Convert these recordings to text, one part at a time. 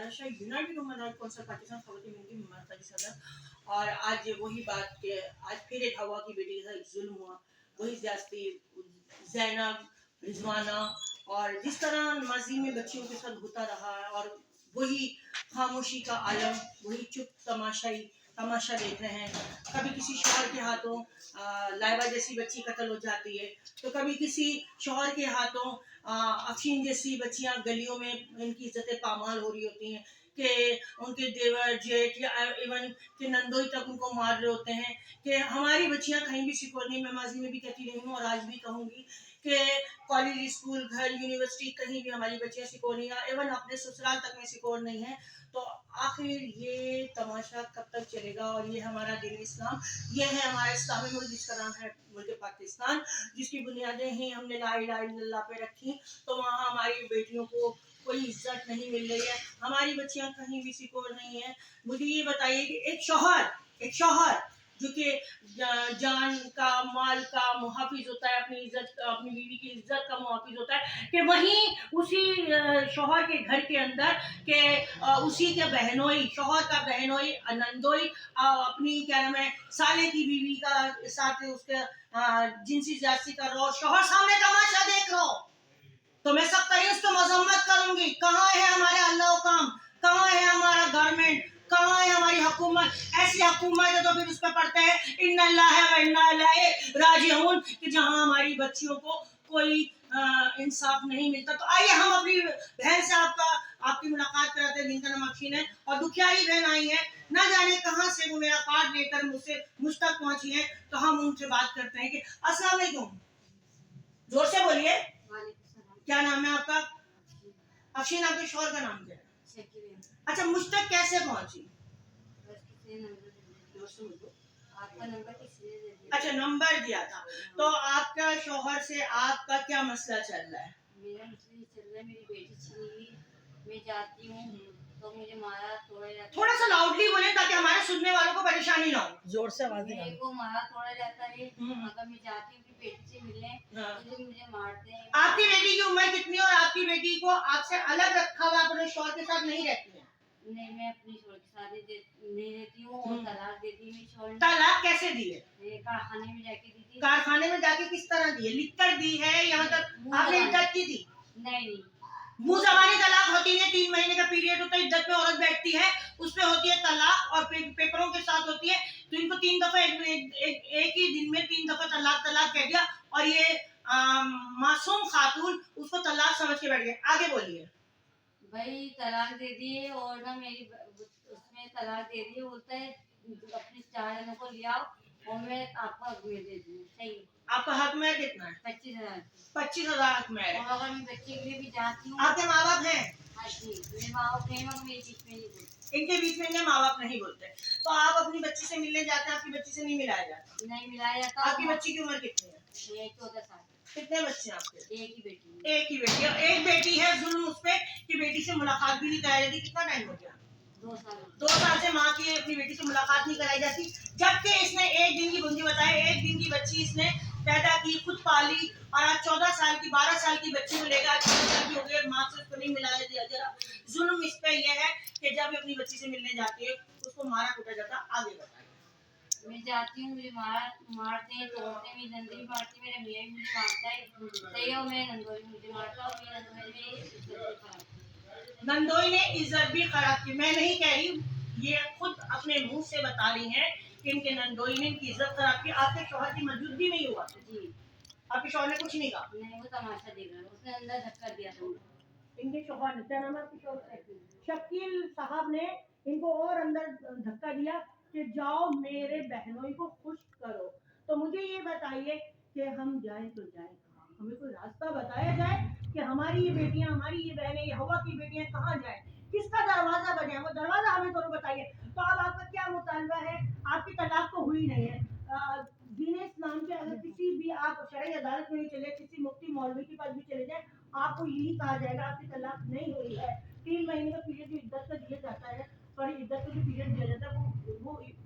बादशाह यूनाइटेड उम्मत कौंसिल पाकिस्तान ख़वातीन की मरकज़ी सदर। और आज वही बात के आज फिर एक हवा की बेटी के साथ जुल्म हुआ, वही ज़्यादती ज़ैनब, रिजवाना, और जिस तरह माजी में बच्चियों के साथ होता रहा है, और वही खामोशी का आलम, वही चुप तमाशा देख रहे हैं। कभी किसी शौहर के हाथों लाइबा जैसी बच्ची कत्ल हो जाती है, तो कभी किसी शौहर के हाथों अफशीन जैसी बच्चियां गलियों में इनकी इज्जतें पामाल हो रही होती हैं कि उनके देवर जेठ या इवन के नंदोई तक उनको मार रहे होते हैं कि हमारी बच्चियां कहीं भी सिकोर नहीं। मैं माजी में भी कहती रही हूँ और आज भी कहूँगी कि कॉलेज, स्कूल, घर, यूनिवर्सिटी कहीं भी हमारी बच्चियां सिकोर नहीं है, इवन अपने ससुराल तक में सिकोर नहीं है। तो आखिर ये तमाशा कब तक चलेगा? और ये हमारा दीन इस्लाम, ये है हमारा इस्लामी मुल्क जिसका नाम है मुल्क पाकिस्तान, जिसकी बुनियादें ही हमने ला इलाहा इल्लल्लाह पे रखी। तो वहाँ हमारी बेटियों को कोई इज्जत नहीं मिल रही है, हमारी बच्चियां कहीं भी सिकोर नहीं है। मुझे ये बताइए कि एक शौहर जो कि जान का, माल का मुहाफिज होता है, अपनी बीवी की इज्जत का मुहाफिज होता है, कि वहीं उसी शौहर के घर के अंदर के उसी के बहनोई, शौहर का बहनोई नंदोई अपनी क्या नाम है साले की बीवी का साथ उसके जिनसी ज्यादती कर रहा हो, शौहर सामने तमाशा देख रहा हो, तो मैं सब कहीं उसको मजम्मत करूंगी। कहाँ है हमारे अल्लाह काम, कहाँ है हमारा गवर्नमेंट, कहाँ है हमारी हुकूमत? ऐसी हुकूमत है तो फिर उस पर पड़ते हैं इन्ना लिल्लाहि व इन्ना इलैहि राजिऊन, कि जहाँ हमारी बच्चियों को कोई इंसाफ नहीं मिलता। तो आइए हम अपनी बहन से आपकी मुलाकात कराते हैं, जिनका नाम अफशीन है, और दुखियारी बहन आई है, ना जाने कहाँ से वो मेरा कार्ड लेकर मुझ तक पहुंची है। तो हम उनसे बात करते हैं कि अस्सलाम वालेकुम, जोर से बोलिए, क्या नाम है आपका? अफशीन, आपके शौहर का नाम क्या है? अच्छा, मुझ तक कैसे पहुंची? आपका नंबर किसने दे दिया? अच्छा, नंबर दिया था। तो आपका शौहर से आपका क्या मसला चल रहा है? मेरा मसला ये चल रहा है, मेरी बेटी छीनी हुई, मैं जाती हूँ तो मुझे मारा तोड़ा जाता है। थोड़ा सा लाउडली बोले ताकि हमारे सुनने वालों को परेशानी ना हो। जोर से आवाज मेरे निकालो। को मारा तोड़ा जाता है। अगर मैं जाती हूँ बेटी से मिलने तो मुझे मारते हैं। आपकी बेटी की उम्र कितनी है और आपकी बेटी को आपसे अलग रखा हुआ, अपने शौहर के साथ नहीं रहती है? नहीं, मैं अपनी शौहर के साथ नहीं रहती हूँ और तलाक दे दी मेरी शौहर ने। तलाक कैसे दी है? कारखाने में जाके दी थी। कारखाने में जाके किस तरह दी है? लिख कर दी है या मतलब आपने इद्दत की थी? नहीं, मुंह जबानी तलाक होती है, 3 महीने का पीरियड होता है, इद्दत पे औरत बैठती है, उसमें होती है तलाक, और पेपरों के साथ होती है। तो इनको 3 दफा एक ही दिन में 3 दफा तलाक कह दिया, और ये मासूम खातून उसको तलाक समझ के बैठ गए। आगे बोलिए। भाई तलाक दे दिए, और ना मेरी उसमें तलाक दे दिए, बोलता है अपने 4 जनों को ले आओ और मैं आपको हक में दे दूँ। सही, आपका हक में कितना है? 25,000। 25,000 हक में है। और अगर मैं बच्चे के लिए भी जाती हूँ। आपके माँ बाप हैं? हाँ जी, मेरे माँ बाप नहीं, मगर मेरे बीच में नहीं बोलते। इनके बीच में इनके माँ बाप नहीं बोलते। तो आप अपनी बच्ची से मिलने जाते हैं, आपकी बच्ची से नहीं मिलाया जाता? नहीं मिलाया जाता। आपकी बच्ची की उम्र कितनी है? 14 साल। कितने बच्चे हैं आपके? एक ही बेटी। एक ही बेटी है। एक बेटी है, जुल्म उस पे कि बेटी से मुलाकात भी नहीं कराई जाती। कितना टाइम हो गया? 2 साल। 2 साल से माँ की अपनी बेटी से मुलाकात नहीं कराई जाती, जबकि इसने एक दिन की, मुझे बताया, एक दिन की बच्ची इसने पैदा की, खुद पाली, और आज 14 साल की, 12 साल की बच्ची को लेकर 14 साल की हो गई, माँ से उसको नहीं मिलाया दिया जरा। जुल्म इस पे यह है कि जब अपनी बच्ची से मिलने जाती है उसको मारा कूटा जाता। आगे बताइए। मैं जाती हूँ, मुझे मारते हैं, तोड़ते हैं, मेरी नंदी भी मारती है, मेरा मियाँ भी मुझे मारता है। सही है, मेरे नंदोई भी मुझे मारता है, और मेरी नंदोई ने इज्जत भी खराब की। मैं नहीं कह रही, ये खुद अपने मुंह से बता रही हैं कि इनके नंदोई ने इनकी इज्जत खराब की। आपके शौहर की मौजूदगी नहीं हुआ जी? आपके शौहर ने कुछ नहीं कहा? नहीं, वो तमाशा देख रहा है, उसने अंदर धक्का दिया था। इनके शौहर ने, क्या नाम है आपके शौहर? शकील साहब ने इनको और अंदर धक्का दिया कि जाओ मेरे बहनोई को खुश करो। तो मुझे ये बताइए कि हम जाएं तो जाएं कहाँ? हमें कोई रास्ता बताया जाए कि हमारी ये बेटियां, हमारी ये बहनें, ये हवा की बेटियां कहाँ जाएं, किसका दरवाजा बने, वो दरवाजा हमें जरूर बताइए। तो अब आपका क्या मुतालबा है? आपकी तलाक तो हुई नहीं है, दीन इस्लाम के अगर किसी भी आप शरई अदालत में भी चले, किसी मुफ्ती मौलवी के पास भी चले जाए, आपको यही कहा जाएगा आपकी तलाक नहीं हुई है। 3 महीने का पीरियड जो इद्दत का दिया जाता है, सॉरी, इद्दत का जो पीरियड दिया जाता है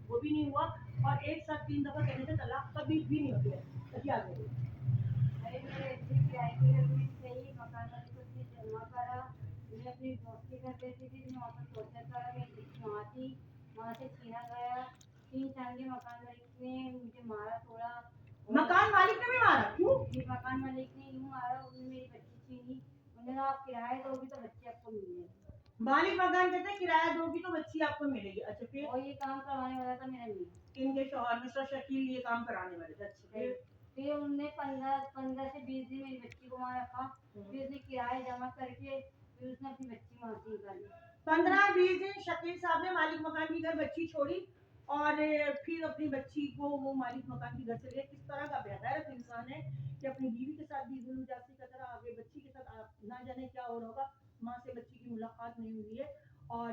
वो भी नहीं हुआ, और एक साथ 3 दफा कहने से तलाक कभी भी नहीं होती है। क्या करें? अरे मेरे ऐसे किराए के घर में सही मकान वाले को जमा करा, मैं अपनी दोस्त के घर रहती थी, मैं वहाँ पर टॉर्चर करा, मेरी बच्ची वहाँ थी, वहाँ से छीना गया, 3 साल के मकान मालिक ने मुझे मारा तोड़ा। मकान मालिक ने भी मारा? क्यों? ये मकान मालिक ने यूँ मारा, उसने मेरी बच्ची छीनी, उन्होंने कहा आप किराया दोगी तो बच्ची आपको मिलेगी। मालिक मकान कहते हैं किराया दोगी तो बच्ची आपको मिलेगी। अच्छा फिर? और ये काम करवाने वाला था मेरा मियाँ, इनके शौहर मिस्टर शकील ये काम कराने वाले थे। अच्छा फिर उनने 15 से 20 दिन मेरी बच्ची को वहाँ रखा, फिर उसने किराया जमा करके फिर उसने अपनी बच्ची वहाँ से निकाली। 15-20 दिन शकील साहब ने मालिक मकान की घर बच्ची छोड़ी और फिर अपनी बच्ची को वो मालिक मकान की घर से ले। किस तरह का बेगैरत इंसान है कि अपनी बीवी के साथ भी जुल्म जाती की तरह आगे बच्ची के साथ ना जाने क्या हो रहा होगा। माँ से बच्ची की मुलाकात नहीं हुई है और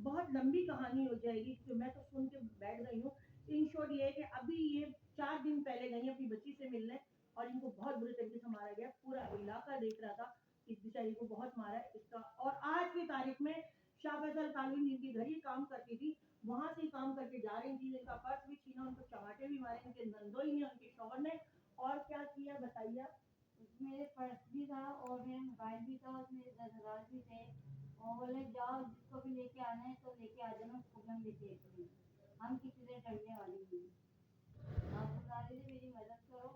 बहुत लंबी कहानी हो जाएगी क्योंकि मैं तो सुन के बैठ गई हूँ। इन शॉर्ट ये है कि अभी ये 4 दिन पहले गई अपनी बच्ची से मिलने और इनको बहुत बुरे तरीके से मारा गया। पूरा इलाका देख रहा था इस बेचारी को बहुत मारा है इसका। और आज की तारीख में शाह फैसल कालीन जिनके घर ही काम करती थी वहां से काम करके जा रही थी, इनका पर्स भी छीना, उनको चमाटे भी मारे इनके नंदोई ने उनके शौहर ने। और क्या किया बताइए? मेरे पर्स भी था और मेरा मोबाइल भी था और मेरे 10,000 भी थे और बोले जाओ जिसको भी लेके आना है तो लेके आ जाना, उसको हम लेके आएंगे, हम किसी से डरने वाले नहीं। आप बता रहे थे मेरी मदद करो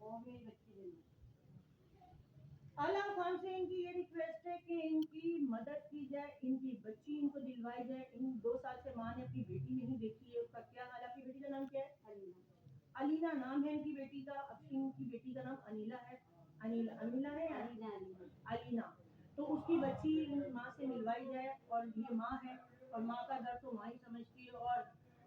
और मेरी बच्ची दे दो। आला खान से इनकी ये रिक्वेस्ट है कि इनकी मदद की जाए, इनकी बच्ची इनको दिलवाई जाए। इन 2 साल से माँ ने अपनी बेटी नहीं देखी है, उसका क्या हाल है? आपकी बेटी का नाम क्या है? अलीना। अलीना नाम है इनकी बेटी का। अब इनकी बेटी का नाम अनीला है। अनीला है या अलीना। तो उसकी बच्ची माँ से मिलवाई जाए और ये माँ है और माँ का दर्द तो माँ ही समझती है। और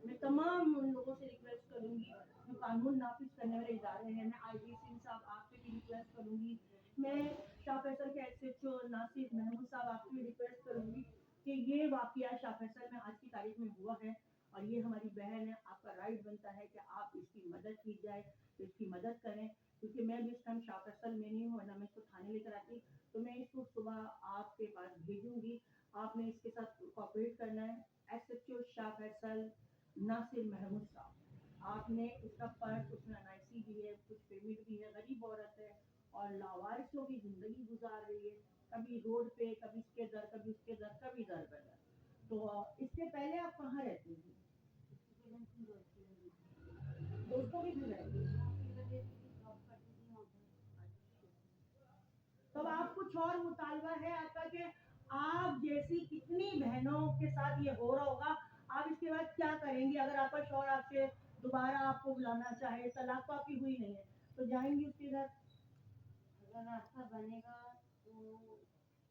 मैं तमाम उन लोगों से रिक्वेस्ट करूंगी जो कानून नाफिज करने वाले इदारे हैं, मैं आईजी सिंह साहब आपसे भी रिक्वेस्ट करूंगी, मैं शाह फैसल के एसएचओ नासिर महमूद साहब आपसे भी रिक्वेस्ट करूंगी कि ये वाकया शाह फैसल में आज की तारीख में हुआ है और ये हमारी बहन है। आपका राइट बनता है कि आप इसकी मदद की जाए, तो इसकी मदद करें क्योंकि मैं भी इस टाइम शाह फैसल में नहीं हूँ, वरना मैं इसको थाने लेकर आती। तो मैं इसको सुबह आपके पास भेजूंगी, आपने इसके साथ कोऑपरेट करना है। एसएचओ शाह फैसल नासिर महमूद साहब, आपने इसका पर्स, उसमें एनआईसी भी है, कुछ पेमेंट भी है, गरीब औरत है और लावारिसों की जिंदगी गुजार रही है, कभी रोड पे, कभी इसके दर, कभी उसके दर, कभी दर बदर। तो इसके पहले आप कहाँ रहती थी? दोस्तों के घर रहती थी? तब आप कुछ और मुतालबा है आपका कि आप जैसी कितनी बहनों के साथ ये हो रहा होगा, आप इसके बाद क्या करेंगी? अगर आपका शौहर आपसे दोबारा आपको बुलाना चाहे, तलाक तो आपकी हुई नहीं है, तो जाएंगी उसके घर? अगर रास्ता बनेगा तो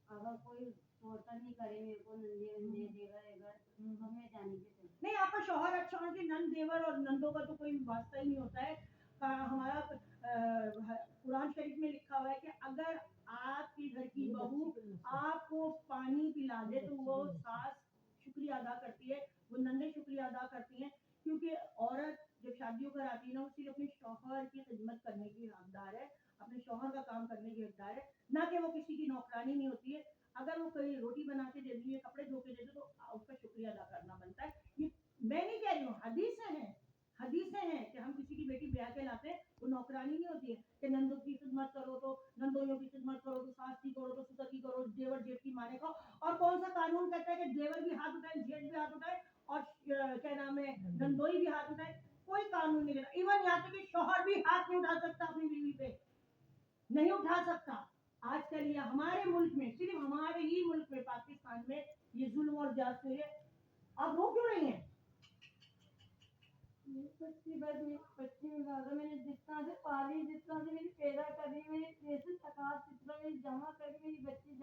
अगर कोई टॉर्चर नहीं करे मेरे को नंदे वंदे देगा तो मैं जाने के चाहिए। नहीं, आपका शौहर अच्छा होना चाहिए। नंद देवर और नंदों का तो कोई वास्ता ही नहीं होता है। हमारा कुरान शरीफ में लिखा हुआ है कि अगर आपके घर की बहू आपको पानी पिला दे तो वो सास शुक्रिया अदा करती है, वो नंदे शुक्रिया अदा करती हैं क्योंकि औरत जब शादियों कर आती है ना, वो सिर्फ अपने शौहर की खिदमत करने की हकदार है, अपने शौहर का काम करने की हकदार है, ना कि वो किसी की नौकरानी नहीं होती है। अगर वो कोई रोटी बना के दे दी है, कपड़े धो के दे दे तो उसका शुक्रिया अदा करना बनता है। ये मैं नहीं कह रही हूँ, हदीसें हैं कि हम किसी की बेटी ब्याह के लाते हैं, वो नौकरानी नहीं होती है कि नंदों की खिदमत करो तो नंदोइयों की खिदमत करो, तो सास की करो तो ससुर की करो, देवर जेठ की माने को। और कौन सा कानून कहता है कि देवर भी हाथ उठाए, जेठ भी हाथ उठाए और क्या नाम है नंदोई भी हाथ उठाए? कोई कानून नहीं कहता। इवन यहाँ तक कि शौहर भी हाथ नहीं उठा सकता अपनी बीवी पे, नहीं उठा सकता। आजकल ये हमारे मुल्क में, सिर्फ हमारे ही मुल्क में, पाकिस्तान में ये जुल्म और जासूसी है। आप रो क्यों रही हैं? बच्ची मैंने जितना से पाली, जितना से मेरी पैदा करी, मेरी पैसे तकात जितना मेरी जमा करके मेरी बच्ची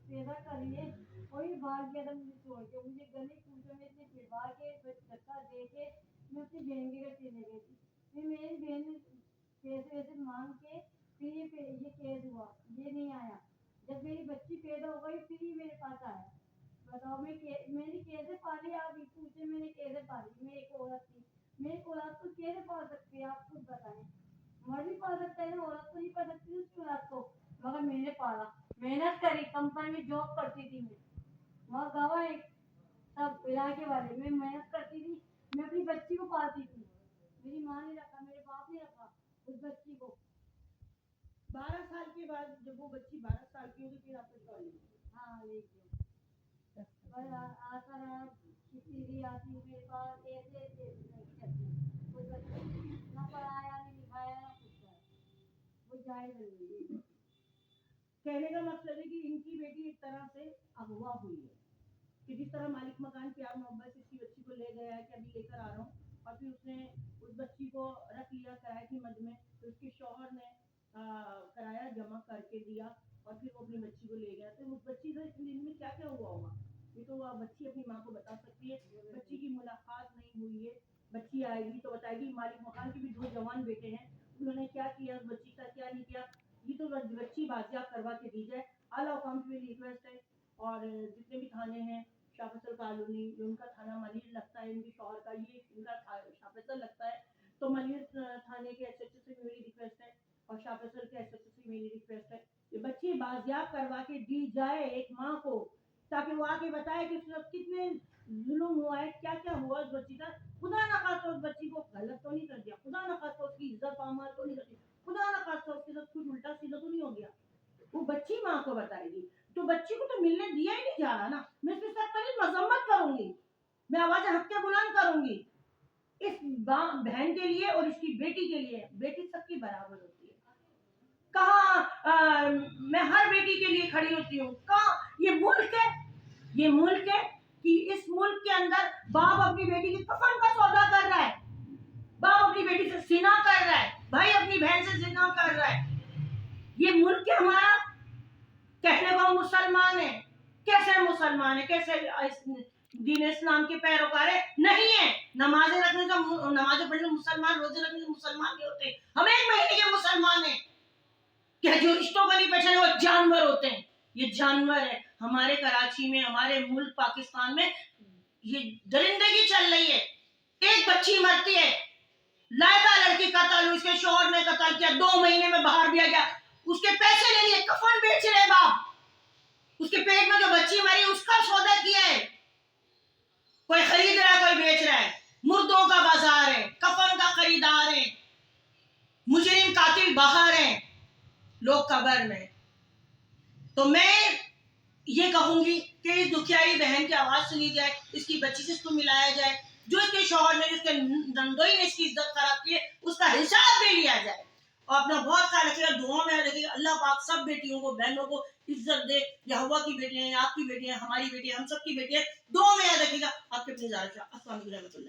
पैदा करी है, वही भाग गया था मुझे छोड़ के। मुझे गली कूचे में से गिरवा के धक्का दे के मैं अपनी बहन के घर चले गई थी। फिर मेरी बहन ने पैसे वैसे मांग के फिर ये केस हुआ, ये नहीं आया। जब मेरी बच्ची पैदा हो गई फिर ये मेरे पास आया। बताओ मैंने कैसे पाली? आप पूछे मैंने कैसे पाली? मैं एक औरत थी, मेरी औलाद को कैसे पाल सकती है? आप खुद बताएं। मर्द ही पाल सकता है ना, औरत तो नहीं पाल सकती उसकी औलाद को। मगर मैंने पाला, मेहनत करी, कंपनी में जॉब करती थी मैं, वहाँ गवाह है सब इलाके वाले, मैं मेहनत करती थी, मैं अपनी बच्ची को पालती थी। मेरी माँ ने रखा, मेरे बाप ने रखा उस बच्ची को। 12 साल के बाद जब वो बच्ची 12 साल की होगी फिर आपको छोड़ लेगी। हाँ लेके पर आता रहा, किसी भी आती मेरे पास ऐसे ऐसे नहीं करती कोई बच्चे ना पढ़ाया नहीं लिखाया ना कुछ करा, वो जाहिल हो गई। कहने का मतलब है कि इनकी बेटी एक तरह से अगवा हुई है, कि जिस तरह मालिक मकान प्यार मोहब्बत से इसकी बच्ची को ले गया है कि अभी लेकर आ रहा हूँ, और फिर उसने उस बच्ची को रख लिया किराए की मद में, तो उसके शौहर ने किराया जमा करके दिया और फिर वो अपनी बच्ची को ले गया। तो उस बच्ची से इतने दिन में क्या क्या हुआ होगा, ये तो वह बच्ची अपनी माँ को बता सकती है। बच्ची की मुलाकात नहीं हुई है, बच्ची आएगी तो बताएगी। मालिक मकान के भी 2 जवान बेटे हैं, उन्होंने क्या किया उस बच्ची का, क्या नहीं किया, ये तो बच्ची बाजियाब करवा के दी जाए। आला हुकाम की मेरी रिक्वेस्ट है। और जितने भी थाने हैं, शाफसल कॉलोनी जो उनका थाना मलिर लगता है, इनके शौहर का ये इनका शाफसल लगता है, तो मलिर थाने के एसएचओ से भी मेरी रिक्वेस्ट है और शाफसल के एसएचओ से मेरी रिक्वेस्ट है कि बच्ची बाजियाब करवा के दी जाए एक माँ को, ताकि वो आके बताए कि उसके साथ कितने जुल्म हुआ है, क्या क्या हुआ उस बच्ची का। खुदा ना खास्ता उस बच्ची को गलत तो नहीं कर दिया, खुदा ना खास्ता उसकी इज्जत पामाल तो नहीं कर दी, खुदा ना खास्ता उसके साथ कुछ उल्टा सीधा तो नहीं हो गया, वो बच्ची माँ को बताएगी। तो बच्ची को तो मिलने दिया ही नहीं जा रहा ना। मैं इसकी सख्त मजम्मत करूंगी, मैं आवाज हक के बुलंद करूंगी इस बहन के लिए और इसकी बेटी के लिए। बेटी सबकी बराबर होती है। कहाँ मैं हर बेटी के लिए खड़ी होती हूँ। कहाँ ये मुल्क है, ये मुल्क है कि इस मुल्क के अंदर बाप अपनी बेटी की कफन का सौदा कर रहा है, बाप अपनी बेटी से जिना कर रहा है, भाई अपनी बहन से जिना कर रहा है। ये मुल्क है हमारा। कहने को मुसलमान है, कैसे मुसलमान है, कैसे दीन इस्लाम के पैरोकार है? नहीं है। नमाजें रखने का, नमाजें पढ़ने मुसलमान, रोजे रखने से मुसलमान नहीं होते। हम एक महीने के मुसलमान हैं। क्या जो रिश्तों को नहीं पहचाने वो जानवर होते हैं? ये जानवर है। हमारे कराची में, हमारे मुल्क पाकिस्तान में ये दरिंदगी चल रही है। एक बच्ची मरती है, लायबा लड़की कत्ल हुई, उसके शौहर ने कत्ल किया, 2 महीने में बाहर दिया गया, उसके पैसे ले लिए, कफन बेच रहे बाप, उसके पेट में जो बच्ची मरी उसका सौदा किया है, कोई खरीद रहा है कोई बेच रहा है। मुर्दों का बाजार है, कफन का खरीदार है, मुजरिम कातिल बाहर है, लोग कब्र में। तो मैं ये कहूंगी कि इस दुखियारी बहन की आवाज सुनी जाए, इसकी बच्ची से इसको मिलाया जाए, जो इसके शौहर ने, जिसके नंदोई ने इसकी इज्जत खराब की है, उसका हिसाब भी लिया जाए। और अपना बहुत ख्याल रखिएगा, दुआ में रखिएगा। अल्लाह पाक सब बेटियों को, बहनों को इज्जत दे। या हवा की बेटियां, आपकी बेटियां, हमारी बेटियां, हम सब की बेटियां, दुआ में याद रखिएगा। आपके अपने अस्सलाम वालेकुम।